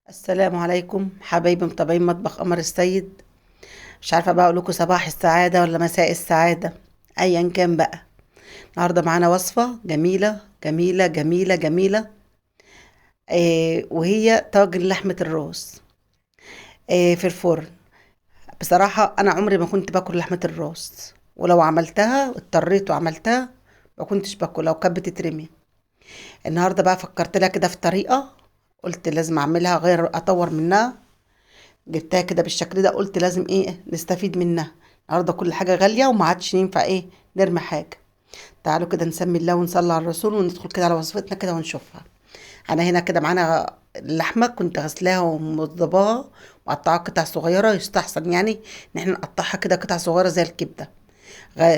السلام عليكم حبايبي متابعين مطبخ قمر السيد. مش عارفه بقى اقول لكم صباح السعاده ولا مساء السعاده، ايا كان بقى. النهارده معانا وصفه جميله جميله جميله جميله، وهي طاجن لحمه الراس في الفرن. بصراحه انا عمري ما كنت باكل لحمه الراس، ولو عملتها اضطريت وعملتها ما كنتش باكل لو كانت بتترمي. النهارده بقى فكرت لها كده في طريقه، قلت لازم اعملها غير اطور منها. جبتها كده بالشكل ده، قلت لازم ايه نستفيد منها. النهارده كل حاجه غاليه وما عادش ينفع ايه نرمي حاجه. تعالوا كده نسمي الله ونصلي على الرسول وندخل كده على وصفتنا كده ونشوفها. انا هنا كده معانا اللحمه، كنت غسلاها ومضباها ومقطعاها قطع صغيره، يستحسن يعني ان احنا نقطعها كده قطع صغيره زي الكبده.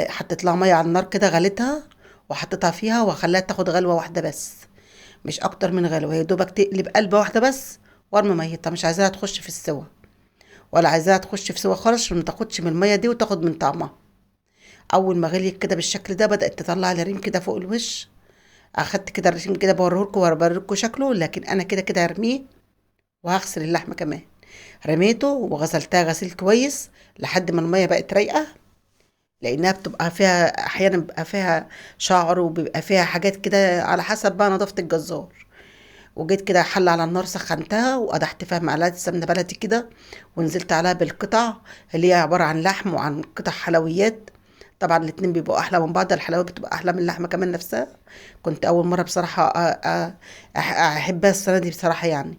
حطيت لها ميه على النار كده، غليتها وحطيتها فيها وخليها تاخد غلوه واحده بس، مش اكتر من غلوه، هي دوبك تقلب قلبه واحده بس وارمي ميتها، مش عايزاها تخش في السوا ولا عايزاها تخش في سوا خالص عشان ما تاخدش من الميه دي وتاخد من طعمها. اول ما غليت كده بالشكل ده بدات تطلع لي ريم كده فوق الوش. اخدت كده الريم كده بوريهولكوا وبوريلكوا شكله، لكن انا كده كده هرميه وهغسل اللحمه كمان. رميته وغسلتها غسيل كويس لحد ما الميه بقت رايقه، لانها بتبقى فيها احيانا بيبقى فيها شعر وبيبقى فيها حاجات كده على حسب بقى نظافه الجزار. وجيت كده حلة على النار سخنتها وقدحت فيها معلقة سمنة بلدي كده، ونزلت عليها بالقطع اللي هي عبارة عن لحم وعن قطع حلويات. طبعا الاتنين بيبقوا احلى من بعض، الحلويات بتبقى احلى من اللحمة كمان نفسها. كنت اول مرة بصراحة احبها السنة دي بصراحة يعني.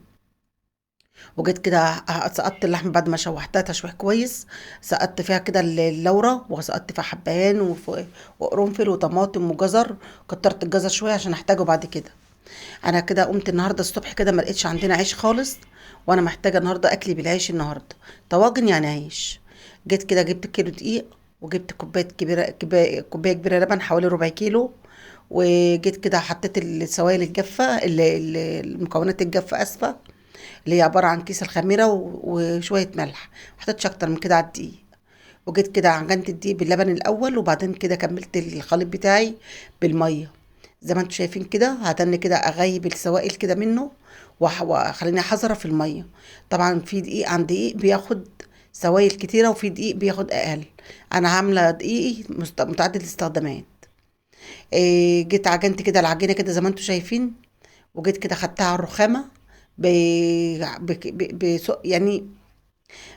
وجيت كده سقطت اللحمة بعد ما شوحتها تشويح كويس. سقطت فيها كده اللورة، وسقطت فيها حبهان وقرنفل وطماطم وجزر. كترت الجزر شوية عشان احتاجه بعد كده. انا كده قمت النهارده الصبح كده ما لقيتش عندنا عيش خالص، وانا محتاجه النهارده اكلي بالعيش النهارده، طواجن يعني عيش. جيت كده جبت كيلو دقيق، وجبت كوبايه كبيره كوبايه كبيره لبن حوالي ربع كيلو. وجيت كده حطيت السوائل الجافه المكونات الجافه اسفه، اللي هي عباره عن كيس الخميره وشويه ملح. محطتش اكتر من كده على الدقيق. وجيت كده عجنت الدقيق باللبن الاول، وبعدين كده كملت الخليط بتاعي بالميه. زي ما انتم شايفين كده هتني كده اغيب السوائل كده منه، وخليني حذرة في المية. طبعا في دقيق عن دقيق بياخد سوائل كتيرة، وفي دقيق بياخد اقل. انا عاملة دقيقي متعدد الاستخدامات. جيت عجنت كده العجينة كده زي ما انتم شايفين. وجيت كده خدتها على الرخامة ب... يعني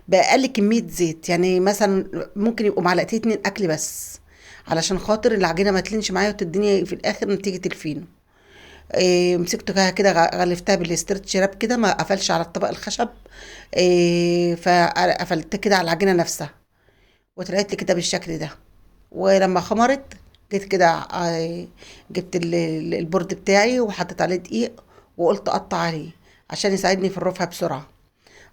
بأقل كمية زيت، يعني مثلا ممكن يبقوا معلقتين اتنين أكل بس، علشان خاطر العجينة ما تلينش معايا وتديني في الآخر نتيجة الفينو. مسكتها كده غلفتها بالاسترتش راب كده، ما قفلش على الطبق الخشب. فقفلت كده على العجينة نفسها، وطلعت لي كده بالشكل ده. ولما خمرت جيت كده جبت البورد بتاعي وحطيت عليه دقيق، وقلت اقطع عليه عشان يساعدني في الرفع بسرعة.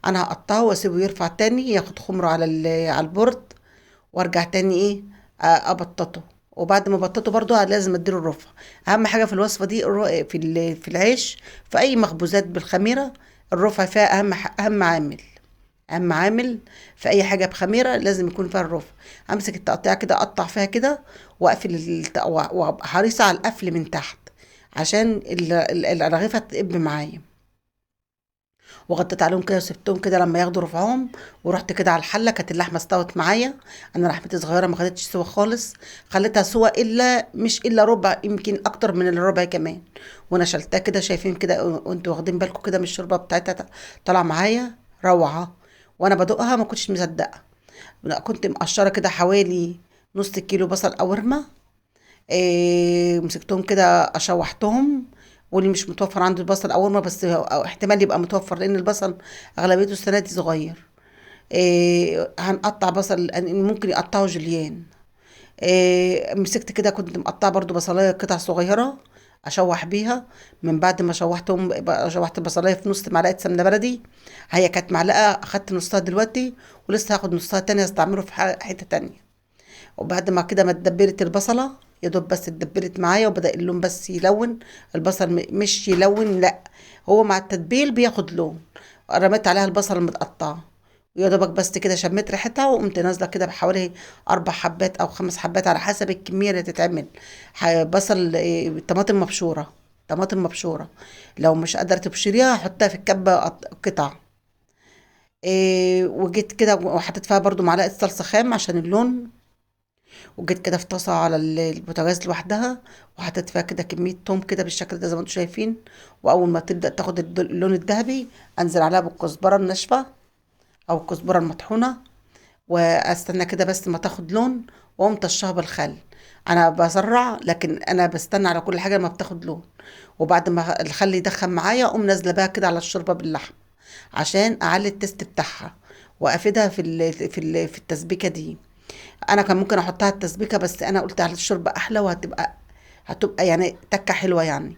انا هقطعه واسيبه يرفع تاني ياخد خمره على على البورد، وارجع تاني ايه ابططه. وبعد ما بططه برضو لازم اديله الرفع. اهم حاجه في الوصفه دي في العيش، في اي مخبوزات بالخميره، الرفع فيها اهم عامل. اهم عامل في اي حاجه بخميره لازم يكون فيها الرفع. امسك التقطيع كده اقطع فيها كده، واقفل وابقى حريصه على القفل من تحت عشان الرغيفه تقب معايا. وغطيت عليهم كده وسبتهم كده لما ياخدوا رفعهم. ورحت كده على الحله، كانت اللحمه استوت معايا. انا لحمتي صغيره ما خدتش سوا خالص، خليتها سوا الا مش الا ربع، يمكن اكتر من الربع كمان. وانا شلتها كده شايفين كده وانتوا واخدين بالكم كده من الشوربه بتاعتها طالعه معايا روعه. وانا بدوقها ما كنتش مصدقه. لا، كنت مقشره كده حوالي نص كيلو بصل او ورمه. مسكتهم كده اشوحتهم. واللي مش متوفر عنده البصل او ما بس أو احتمال يبقى متوفر لان البصل اغلبيته السنه دي صغير. هنقطع بصل ممكن يقطعه جوليان. مسكت كده كنت مقطعه برضو بصلايه قطع صغيره اشوح بيها. من بعد ما شوحتهم شوحت البصلايه في نص معلقه سمنه بلدي. هي كانت معلقه، اخدت نصها دلوقتي ولسه هاخد نصها تانية استعمله في حته تانية. وبعد ما كده ما اتدبرت البصلة، يا دوب بس اتدبرت معايا وبدأ اللون بس يلون. البصل مش يلون لا، هو مع التتبيل بياخد لون. رميت عليها البصل المتقطعة، ويا دوبك بس كده شميت ريحتها وقمت نازلة كده بحوالي 4 حبات أو 5 حبات على حسب الكمية اللي تتعمل. بصل طماطم مبشورة. طماطم مبشورة. لو مش قادرة تبشريها حطها في الكبة قطع. وجيت كده وحطيت فيها برضو معلقة صلصة خام عشان اللون. وجيت كده في طاسة على البوتاجاز لوحدها، وحطيت فيها كده كمية توم كده بالشكل ده زي ما انتم شايفين. وأول ما تبدأ تاخد اللون الذهبي أنزل عليها بالكزبرة الناشفة أو الكزبرة المطحونة، واستنى كده بس ما تاخد لون، واقوم طشها بالخل. انا بسرع، لكن انا بستنى على كل حاجه ما بتاخد لون. وبعد ما الخل يدخن معايا اقوم نازله بقى كده على الشوربه باللحم، عشان اعلي التست بتاعها وافيدها في التسبيكه دي. انا كان ممكن احطها التسبيكه، بس انا قلت على الشوربه احلى، هتبقى يعني تكه حلوه يعني.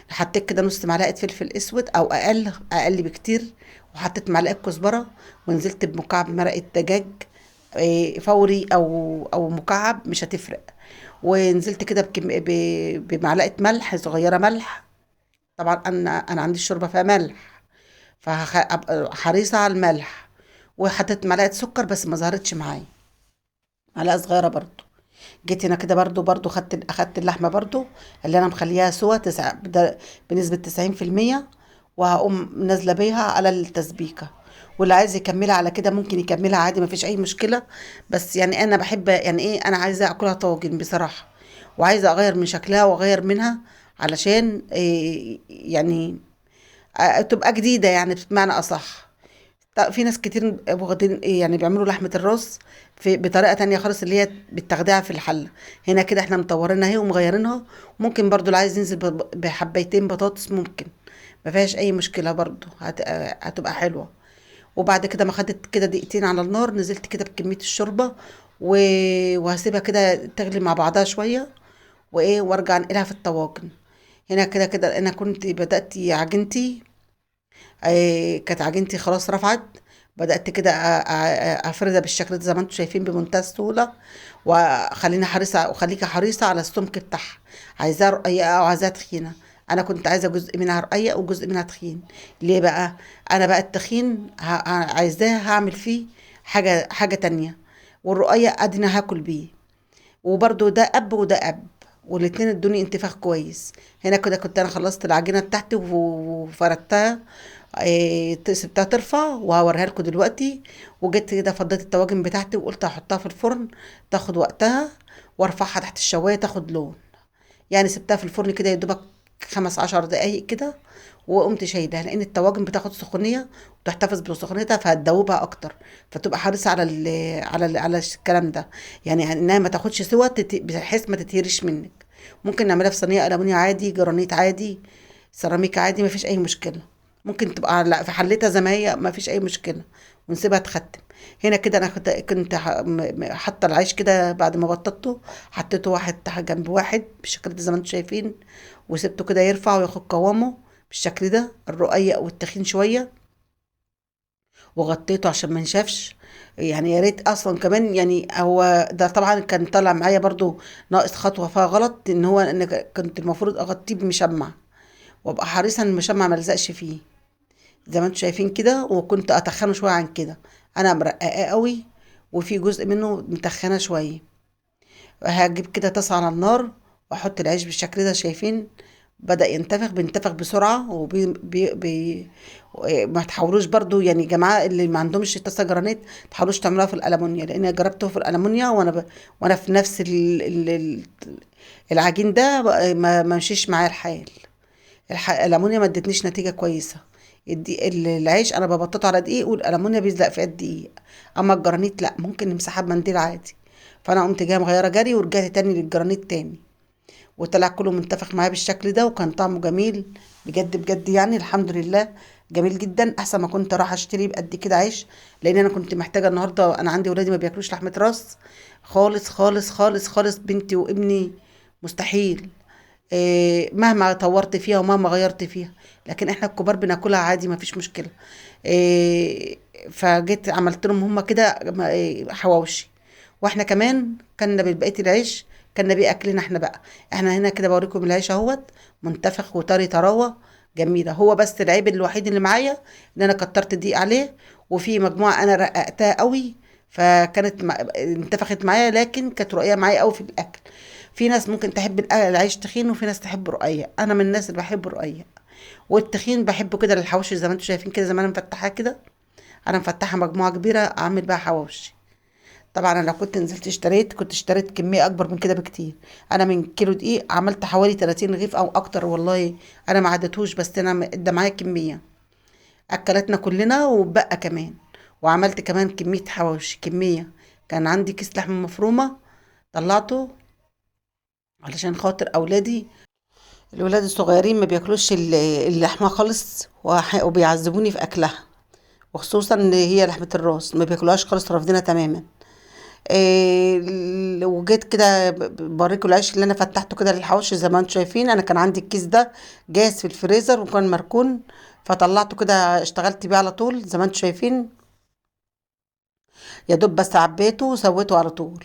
حطيت كده نص معلقه فلفل اسود او اقل بكتير، وحطيت معلقه كزبره، ونزلت بمكعب مرقه دجاج فوري او مكعب مش هتفرق. ونزلت كده بمعلقه ملح صغيره ملح. طبعا انا عندي الشوربه فيها ملح، فابقى حريصه على الملح. وحطيت معلقه سكر بس ما ظهرتش معايا، معلقه صغيره برضو. جيت هنا كده برضو اخدت اللحمه برضو اللي انا مخليها سوا بنسبه 90%، وهقوم نازله بيها على التسبيكه. واللي عايز يكملها على كده ممكن يكملها عادي، مفيش اي مشكله. بس يعني انا بحب يعني ايه، انا عايزه اكلها طاجن بصراحه، وعايزه اغير من شكلها واغير منها، علشان إيه يعني، تبقى جديده يعني بمعنى اصح. في ناس كتير واخدين يعني بيعملوا لحمة الراس بطريقة تانية خالص، اللي هي بتاخديها في الحلة. هنا كده احنا مطورينها اهي ومغيرينها. ممكن برضو اللي عايز ينزل بحبيتين بطاطس ممكن، ما فيهاش اي مشكلة برضو، هتبقى حلوة. وبعد كده ما خدت كده دقيقتين على النار، نزلت كده بكمية الشوربة و... وهسيبها كده تغلي مع بعضها شوية، وارجع انقلها في الطواجن. هنا كده انا كنت بدأت عجنتي، كانت عجينتي خلاص رفعت. بدأت كده افردها بالشكل ده زي ما انتم شايفين بمنتهى السهولة. وخليكي حريصة على السمك بتاعها، عايزاها رقيقة او عايزاها تخينة. انا كنت عايزة جزء منها رقيق وجزء منها تخين. ليه بقى؟ انا بقى التخين عايزاه هعمل فيه حاجة تانية، والرقيق ادينا هاكل بيه. وبرضو ده اب وده اب، والاتنين ادوني انتفاخ كويس. هنا كده كنت انا خلصت العجينه بتاعتي وفردتها. سبتها ترفع وهوريها لكم دلوقتي. وجيت كده فضيت الطواجن بتاعتي وقلت هحطها في الفرن تاخد وقتها، وارفعها تحت الشوايه تاخد لون. يعني سبتها في الفرن كده يا دوبك 15 دقايق كده، وقمت شايلها، لان الطواجن بتاخد سخونيه وتحتفظ بسخونيتها فهتدوبها اكتر. فتبقى حريصه على الكلام ده، يعني انها ما تاخدش سوا بحيث ما تتهرش منك. ممكن نعملها في صينيه ألمونيا عادي، جرانيت عادي، سيراميك عادي، ما فيش اي مشكله. ممكن تبقى في حلتها زي ما هي، ما فيش اي مشكله، ونسيبها تختم. هنا كده انا كنت حاطه العيش كده بعد ما بططته، حطيته واحد تحت جنب واحد بالشكل ده زي ما انتم شايفين، وسبته كده يرفع وياخد قوامه بالشكل ده الرقيق والتخين شويه، وغطيته عشان ما ينشفش. يعني يا ريت اصلا كمان، يعني هو ده طبعا كان طالع معايا برضو ناقص خطوه فيها غلط، ان هو ان كنت المفروض اغطيه بمشمع، وابقى حريصه ان المشمع ما لزقش فيه زي ما انتم شايفين كده. وكنت اتخنه شويه عن كده، انا مرققاه قوي، وفي جزء منه متخنه شويه. هجيب كده طاسه على النار، واحط العيش بالشكل ده شايفين، بدأ بينتفخ بسرعة، ما تحاولوش برضو يعني يا جماعة اللي ما عندهمش طاسة جرانيت، تحاولوش تعملوها في الألمونيا، لأن أنا جربته في الألمونيا وأنا في نفس العجين ده ما مشيش معايا الحال. الألمونيا ما ادتنيش نتيجة كويسة. العيش أنا ببططه على دقيق، والألمونيا بيلزق في قد دقيق. أما الجرانيت لأ، ممكن نمسحها بمنديل عادي. فأنا قمت جاية مغيرة جري ورجعت تاني للجرانيت تاني، وطلع كله منتفخ معايا بالشكل ده، وكان طعمه جميل بجد بجد يعني الحمد لله. جميل جدا، احسن ما كنت راح اشتري بقد كده عيش، لان انا كنت محتاجه النهارده. انا عندي ولادي ما بياكلوش لحمه راس خالص خالص خالص خالص، بنتي وابني مستحيل. مهما طورت فيها ومهما غيرت فيها، لكن احنا الكبار بناكلها عادي ما فيش مشكله. فجيت عملت لهم هما كده حواوشي، واحنا كمان كنا بقيه العيش كنا بيه اكلنا احنا بقى. احنا هنا كده بوريكم العيش اهوت، منتفخ وطري طراوه جميله. هو بس العيب الوحيد اللي معايا ان انا كترت دقيق عليه، وفي مجموعه انا رققتها قوي، فكانت انتفخت معايا، لكن كانت رقيقه معايا قوي في الاكل. في ناس ممكن تحب العيش تخين، وفي ناس تحب رقيق. انا من الناس اللي بحب رقيق، والتخين بحبه كده للحواوشي زي ما انتم شايفين كده، زي ما انا مفتحاه كده. انا مفتحه مجموعه كبيره اعمل بقى حواوشي. طبعا انا لو كنت نزلت اشتريت كنت اشتريت كميه اكبر من كده بكتير. انا من كيلو دقيق عملت حوالي 30 رغيف او اكتر والله. انا ما عدتوش، بس انا ده معايا كميه اكلتنا كلنا وبقى كمان. وعملت كمان كميه حواوشي كميه. كان عندي كيس لحمه مفرومه، طلعته علشان خاطر اولادي. الولاد الصغيرين ما بياكلوش اللحمه خالص، وبيعذبوني في اكلها، وخصوصا ان هي لحمه الراس ما بياكلوهاش خالص، رافضينها تماما. وجيت كده بوريكم العيش اللي انا فتحته كده للحواوشي. زي ما انتم شايفين انا كان عندي الكيس ده جاهز في الفريزر وكان مركون، فطلعته كده اشتغلت بيه على طول زي ما انتم شايفين. يا دوب بس عبيته وسويته على طول.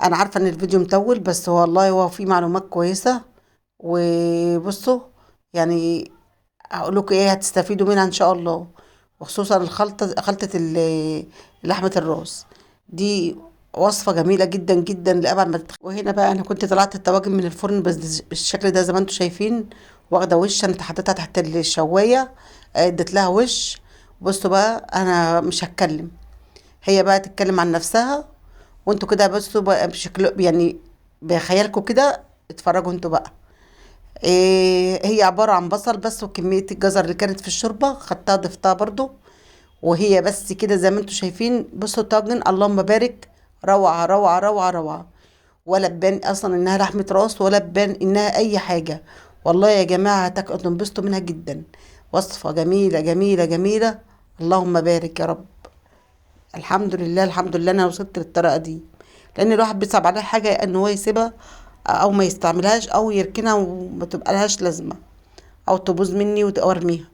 انا عارفه ان الفيديو مطول، بس هو والله هو فيه معلومات كويسه. وبصوا، يعني هقول لكم ايه هتستفيدوا منها ان شاء الله. وخصوصا خلطة لحمة الراس دي، وصفة جميلة جدا جدا لأبعد ما تتخيل. وهنا بقى انا كنت طلعت الطواجن من الفرن بس بالشكل ده زي ما انتم شايفين، واخدة وش. انا حطيتها تحت الشواية، اديت لها وش. بصوا بقى انا مش هتكلم، هي بقى تتكلم عن نفسها. وانتوا كده بصوا بقى بشكل يعني بخيالكم كده، اتفرجوا انتوا بقى. هي عبارة عن بصل بس، وكمية الجزر اللي كانت في الشوربة خدتها ضفتها برضو. وهي بس كده زي ما انتوا شايفين. بصوا الطاجن اللهم بارك، روعة روعة روعة روعة. ولا تبان اصلا انها لحمة راس، ولا تبان انها اي حاجة. والله يا جماعة هتنبسطوا منها جدا. وصفة جميلة جميلة جميلة. اللهم بارك يا رب. الحمد لله الحمد لله انا وصلت للطريقة دي. لان الواحد بيصعب عليه حاجة ان هو يسيبها او ما يستعملهاش او يركنها وما تبقى لهاش لازمة، او تبوظ مني وارميها.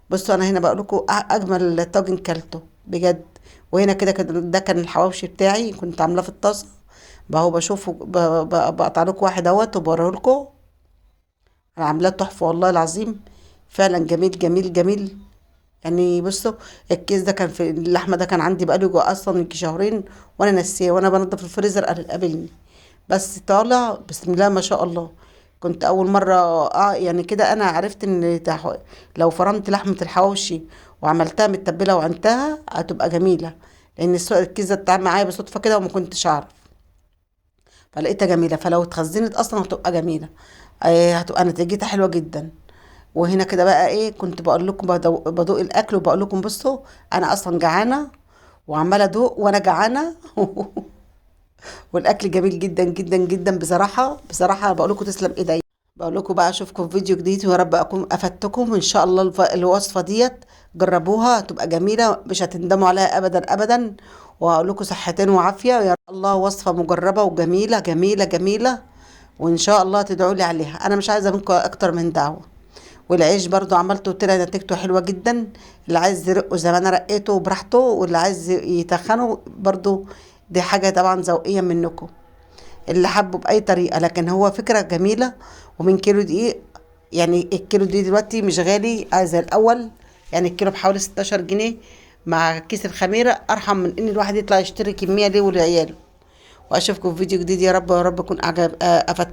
بصوا انا هنا بقول لكم اجمل طاجن كلته بجد. وهنا كده ده كان الحواوشي بتاعي كنت عاملاه في الطاسه. بقى هو بشوفه بقطع لكم واحد اهوت وبوريه لكم. انا عاملاه تحفه والله العظيم، فعلا جميل جميل جميل. يعني بصوا، الكيس ده كان في اللحمه ده كان عندي بقاله جوا اصلا يجي شهرين، وانا ناسيه وانا بنضف الفريزر قابلني. بس طالع بسم الله ما شاء الله. كنت اول مره يعني كده انا عرفت ان لو فرمت لحمه الحواوشي وعملتها متبله وعنتها هتبقى جميله. لان الكيس ده اتعمل معايا بصدفه كده وما كنتش اعرف، فلقيتها جميله. فلو اتخزنت اصلا هتبقى جميله، هتبقى نتيجتها حلوه جدا. وهنا كده بقى ايه كنت بقول لكم بدوق الاكل وبقول لكم بصوا، انا اصلا جعانه وعماله ادوق وانا جعانه. والاكل جميل جدا جدا جدا بصراحه بصراحه. بقول لكم تسلم ايدي. بقول لكم بقى اشوفكم في فيديو جديد، ويا رب اكون افدتكم ان شاء الله. الوصفه ديت جربوها هتبقى جميله مش هتندموا عليها ابدا ابدا. وهقول لكم صحتين وعافيه يا الله. وصفه مجربه وجميله جميله جميله، وان شاء الله تدعوا لي عليها. انا مش عايزه منكم اكتر من دعوه. والعيش برضو عملته طلع نتيجته حلوه جدا. اللي عايز يرقه زي ما انا رقيته براحته، واللي عايز يتخنه برضو دي حاجه طبعا ذوقيه منكم، اللي حبه بأي طريقة. لكن هو فكرة جميلة. ومن كيلو دقيق، يعني الكيلو دي دلوقتي مش غالي زي الأول. يعني الكيلو بحوالي 16 جنيه، مع كيس الخميرة أرحم من إن الواحد يطلع يشتري كمية ليه ولعياله. وأشوفكم في فيديو جديد يا رب، يا رب أكون أعجب أفدت.